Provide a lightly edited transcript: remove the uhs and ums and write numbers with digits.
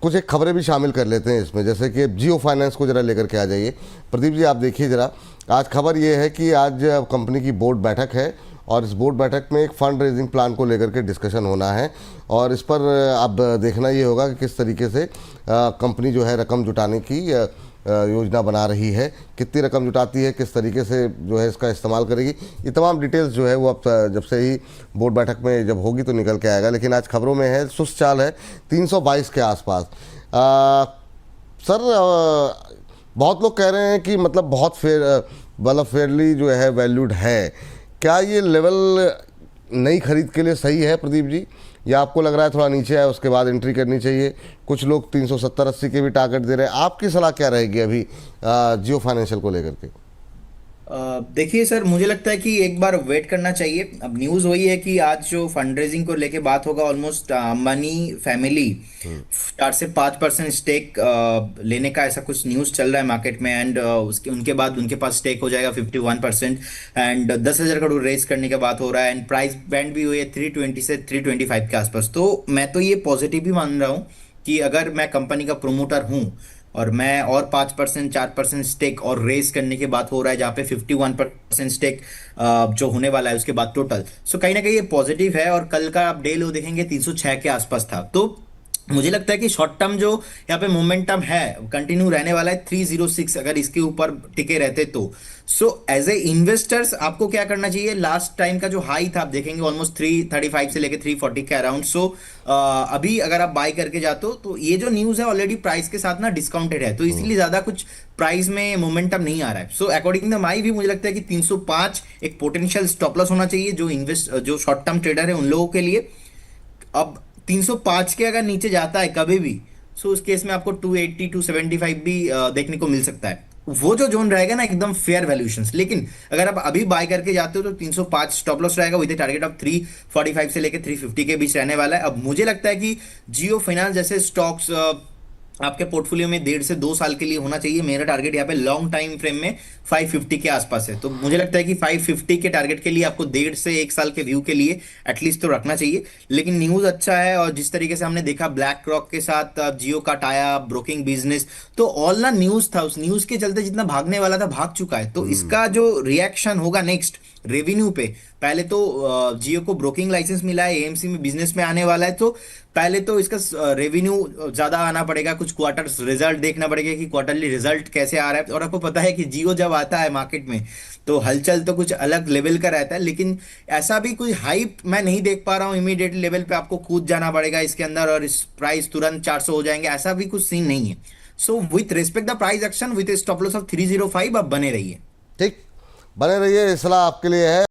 कुछ एक खबरें भी शामिल कर लेते हैं इसमें, जैसे कि जियो फाइनेंस को ज़रा लेकर के आ जाइए। प्रदीप जी, आप देखिए ज़रा, आज खबर ये है कि आज कंपनी की बोर्ड बैठक है और इस बोर्ड बैठक में एक फंड रेजिंग प्लान को लेकर के डिस्कशन होना है और इस पर अब देखना ये होगा कि किस तरीके से कंपनी जो है रकम जुटाने की योजना बना रही है, कितनी रकम जुटाती है, किस तरीके से जो है इसका इस्तेमाल करेगी। ये तमाम डिटेल्स जो है वो अब जब से ही बोर्ड बैठक में जब होगी तो निकल के आएगा। लेकिन आज खबरों में है, सुस्त चाल है 322 के आसपास। सर, बहुत लोग कह रहे हैं कि मतलब बहुत फेयरली जो है वैल्यूड है। क्या ये लेवल नई खरीद के लिए सही है प्रदीप जी, या आपको लग रहा है थोड़ा नीचे है उसके बाद एंट्री करनी चाहिए? कुछ लोग 370-80 के भी टारगेट दे रहे हैं। आपकी सलाह क्या रहेगी अभी जियो फाइनेंशियल को लेकर के? देखिए सर, मुझे लगता है कि एक बार वेट करना चाहिए। अब न्यूज़ वही है कि आज जो फंड रेजिंग को लेके बात होगा, ऑलमोस्ट अंबानी फैमिली 4 से 5% स्टेक लेने का ऐसा कुछ न्यूज़ चल रहा है मार्केट में। एंड उसके उनके बाद उनके पास स्टेक हो जाएगा 51%। एंड 10,000 करोड़ रेज करने का बात हो रहा है। एंड प्राइस बैंड भी हुई है 320 से 325 के आसपास। तो मैं तो ये पॉजिटिव भी मान रहा हूँ कि अगर मैं कंपनी का प्रोमोटर हूँ और मैं और 5% 4% स्टेक और रेस करने की बात हो रहा है, जहाँ पे 51% स्टेक जो होने वाला है उसके बाद टोटल, सो कहीं ना कहीं ये पॉजिटिव है। और कल का आप डे लो देखेंगे 306 के आसपास था। तो मुझे लगता है कि शॉर्ट टर्म जो यहाँ पे मोमेंटम है कंटिन्यू रहने वाला है 306, अगर इसके ऊपर टिके रहते तो। सो एज ए इन्वेस्टर्स आपको क्या करना चाहिए, लास्ट टाइम का जो हाई था आप देखेंगे ऑलमोस्ट 335 से लेके 340 के अराउंड। सो अभी अगर आप बाय करके जाते हो तो ये जो न्यूज़ है ऑलरेडी प्राइस के साथ ना डिस्काउंटेड है, तो इसीलिए ज़्यादा कुछ प्राइस में मोमेंटम नहीं आ रहा है। सो अकॉर्डिंग टू माई भी मुझे लगता है कि 305 एक पोटेंशियल स्टॉप लॉस होना चाहिए जो शॉर्ट टर्म ट्रेडर है उन लोगों के लिए। अब 305 के अगर नीचे जाता है कभी भी, सो उस केस में आपको 280 275 भी देखने को मिल सकता है। वो जो जोन रहेगा ना एकदम फेयर वैल्यूएशंस। लेकिन अगर आप अभी बाय करके जाते हो तो 305 स्टॉप लॉस रहेगा विद टारगेट ऑफ 345 से लेकर 350 के बीच रहने वाला है। अब मुझे लगता है कि जियो फाइनेंस जैसे स्टॉक्स आपके पोर्टफोलियो में 1.5 से 2 साल के लिए होना चाहिए। मेरा टारगेट यहाँ पे लॉन्ग टाइम फ्रेम में 550 के आसपास है। तो मुझे लगता है कि 550 के टारगेट के लिए आपको 1.5 से 1 साल के व्यू के लिए एटलीस्ट तो रखना चाहिए। लेकिन न्यूज़ अच्छा है और जिस तरीके से हमने देखा ब्लैक रॉक के साथ जियो का टाया ब्रोकिंग बिजनेस, तो ऑल ना न्यूज़ था, उस न्यूज़ के चलते जितना भागने वाला था भाग चुका है। तो इसका जो रिएक्शन होगा नेक्स्ट रेवेन्यू पे, पहले तो जियो को ब्रोकिंग लाइसेंस मिला है, एएमसी में बिजनेस में आने वाला है, तो पहले तो इसका रेवेन्यू ज्यादा आना पड़ेगा, कुछ क्वार्टर्स रिजल्ट देखना पड़ेगा कि क्वार्टरली रिजल्ट कैसे आ रहा है। और आपको पता है कि जियो जब आता है मार्केट में तो हलचल तो कुछ अलग लेवल का रहता है। लेकिन ऐसा भी कोई हाइप मैं नहीं देख पा रहा हूँ इमीडिएट लेवल पे आपको कूद जाना पड़ेगा इसके अंदर और इस प्राइस तुरंत 400 हो जाएंगे, ऐसा भी कुछ सीन नहीं है। So with respect the price action with stop loss of 305 आप बने रहिए। ठीक, बने रहिए, सलाह आपके लिए है।